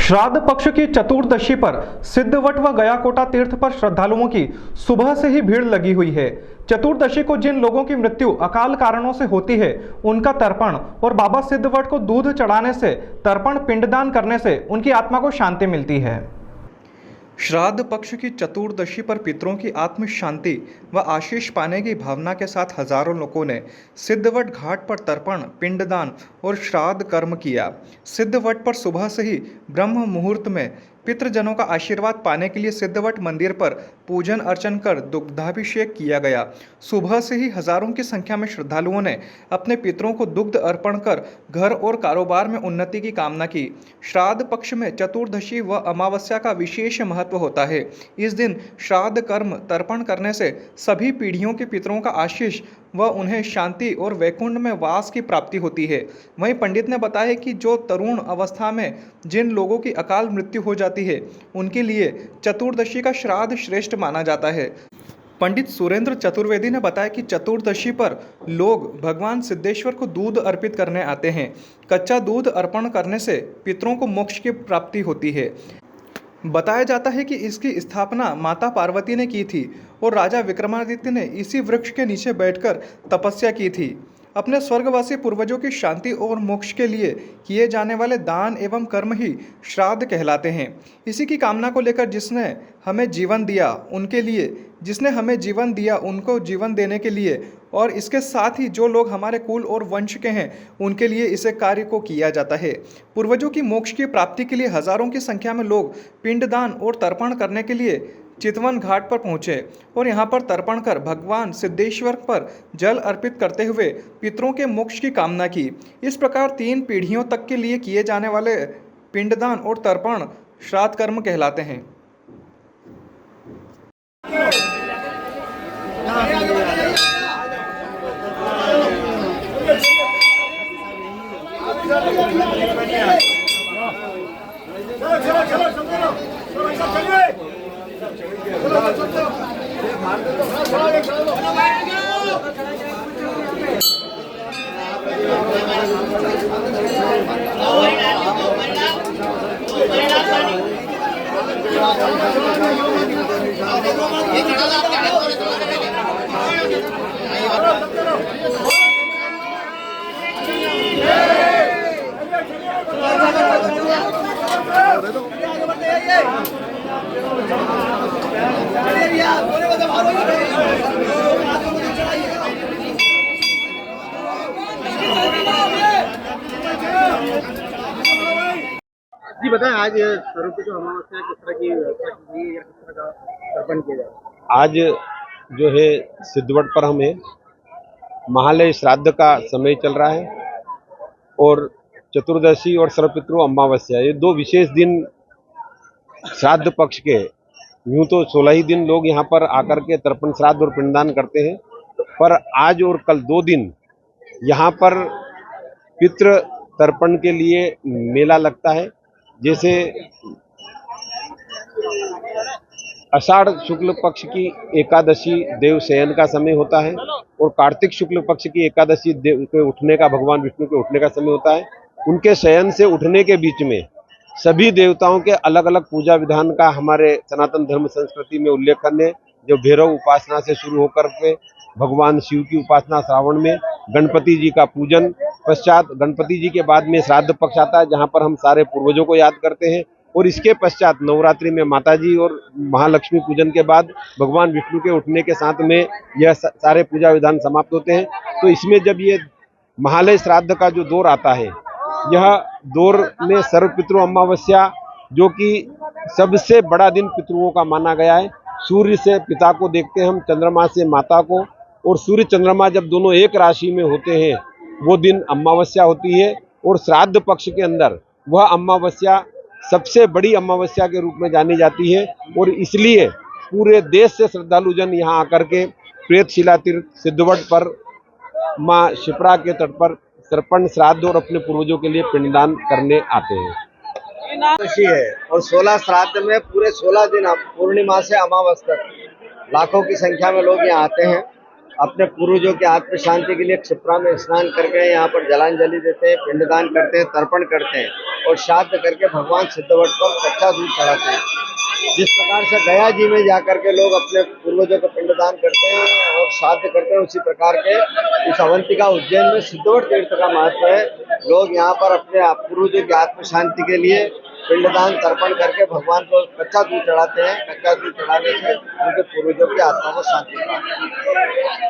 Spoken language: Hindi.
श्राद्ध पक्ष की चतुर्दशी पर सिद्धवट व गयाकोटा तीर्थ पर श्रद्धालुओं की सुबह से ही भीड़ लगी हुई है। चतुर्दशी को जिन लोगों की मृत्यु अकाल कारणों से होती है, उनका तर्पण और बाबा सिद्धवट को दूध चढ़ाने से, तर्पण पिंडदान करने से उनकी आत्मा को शांति मिलती है। श्राद्ध पक्ष की चतुर्दशी पर पितरों की आत्म शांति व आशीष पाने की भावना के साथ हजारों लोगों ने सिद्धवट घाट पर तर्पण, पिंडदान और श्राद्ध कर्म किया। सिद्धवट पर सुबह से ही ब्रह्म मुहूर्त में पितृजनों का आशीर्वाद पाने के लिए सिद्धवट मंदिर पर पूजन अर्चन कर दुग्धाभिषेक किया गया। सुबह से ही हजारों की संख्या में श्रद्धालुओं ने अपने पितरों को दुग्ध अर्पण कर घर और कारोबार में उन्नति की कामना की। श्राद्ध पक्ष में चतुर्दशी व अमावस्या का विशेष महत्व होता है। इस दिन श्राद्ध कर्म तर्पण करने से सभी पीढ़ियों के पितरों का आशीष व उन्हें शांति और वैकुंठ में वास की प्राप्ति होती है। वहीं पंडित ने बताया कि जो तरुण अवस्था में जिन लोगों की अकाल मृत्यु हो जाती है, उनके लिए चतुर्दशी का श्राद्ध श्रेष्ठ माना जाता है। पंडित सुरेंद्र चतुर्वेदी ने बताया कि चतुर्दशी पर लोग भगवान सिद्धेश्वर को दूध अर्पित करने आते हैं। कच्चा दूध अर्पण करने से पितरों को मोक्ष की प्राप्ति होती है। बताया जाता है कि इसकी स्थापना माता पार्वती ने की थी और राजा विक्रमादित्य ने इसी वृक्ष के नीचे बैठकर तपस्या की थी। अपने स्वर्गवासी पूर्वजों की शांति और मोक्ष के लिए किए जाने वाले दान एवं कर्म ही श्राद्ध कहलाते हैं। इसी की कामना को लेकर जिसने हमें जीवन दिया उनके लिए, जिसने हमें जीवन दिया उनको जीवन देने के लिए, और इसके साथ ही जो लोग हमारे कुल और वंश के हैं उनके लिए इसे कार्य को किया जाता है। पूर्वजों की मोक्ष की प्राप्ति के लिए हजारों की संख्या में लोग पिंडदान और तर्पण करने के लिए चितवन घाट पर पहुंचे और यहां पर तर्पण कर भगवान सिद्धेश्वर पर जल अर्पित करते हुए पितरों के मोक्ष की कामना की। इस प्रकार 3 पीढ़ियों तक के लिए किए जाने वाले पिंडदान और तर्पण श्राद्ध कर्म कहलाते हैं। जी बताएं, आज सर्वपितृ अमावस्या किस तरह की व्यवस्था की गई या किस तरह का तर्पण किया जाए? आज जो है सिद्धवट पर हमें महालय श्राद्ध का समय चल रहा है और चतुर्दशी और सर्वपितृ अमावस्या, ये 2 विशेष दिन श्राद्ध पक्ष के। यूं तो 16 ही दिन लोग यहाँ पर आकर के तर्पण श्राद्ध और पिंडदान करते हैं, पर आज और कल 2 दिन यहाँ पर पितृ तर्पण के लिए मेला लगता है। जैसे आषाढ़ शुक्ल पक्ष की एकादशी देव शयन का समय होता है और कार्तिक शुक्ल पक्ष की एकादशी देव के उठने का, भगवान विष्णु के उठने का समय होता है। उनके शयन से उठने के बीच में सभी देवताओं के अलग अलग पूजा विधान का हमारे सनातन धर्म संस्कृति में उल्लेख करने, जो भैरव उपासना से शुरू होकर के भगवान शिव की उपासना, श्रावण में गणपति जी का पूजन, पश्चात गणपति जी के बाद में श्राद्ध पक्ष आता है जहां पर हम सारे पूर्वजों को याद करते हैं, और इसके पश्चात नवरात्रि में माता जी और महालक्ष्मी पूजन के बाद भगवान विष्णु के उठने के साथ में यह सारे पूजा विधान समाप्त होते हैं। तो इसमें जब ये महालय श्राद्ध का जो दौर आता है, यह दौर में सर्वपितृ अमावस्या, जो कि सबसे बड़ा दिन पितृओं का माना गया है। सूर्य से पिता को देखते हैं हम, चंद्रमा से माता को, और सूर्य चंद्रमा जब दोनों एक राशि में होते हैं वो दिन अमावस्या होती है। और श्राद्ध पक्ष के अंदर वह अमावस्या सबसे बड़ी अमावस्या के रूप में जानी जाती है, और इसलिए पूरे देश से श्रद्धालुजन यहाँ आकर के प्रेतशिला तीर्थ सिद्धवट पर माँ शिप्रा के तट पर तर्पण श्राद्ध और अपने पूर्वजों के लिए पिंडदान करने आते हैं। चतुर्दशी है और 16 श्राद्ध में पूरे 16 दिन पूर्णिमा से अमावस तक लाखों की संख्या में लोग यहाँ आते हैं अपने पूर्वजों की आत्म शांति के लिए क्षिप्रा में स्नान करके यहाँ पर जलांजलि देते हैं, पिंडदान करते हैं, तर्पण करते हैं और श्राद्ध करके भगवान सिद्धवट पर कच्चा दूध चढ़ाते हैं। जिस प्रकार से गया जी में जाकर के लोग अपने पूर्वजों को पिंडदान करते हैं और श्राद्ध करते हैं, उसी प्रकार के इस अवंतिका उज्जैन में सिद्धवट तीर्थ का महत्व है। लोग यहाँ पर अपने पूर्वजों की आत्म शांति के लिए पिंडदान तर्पण करके भगवान को कच्चा दूध चढ़ाते हैं। कच्चा दूध चढ़ाने से उनके पूर्वजों की आत्मा को शांति प्राप्त होती है।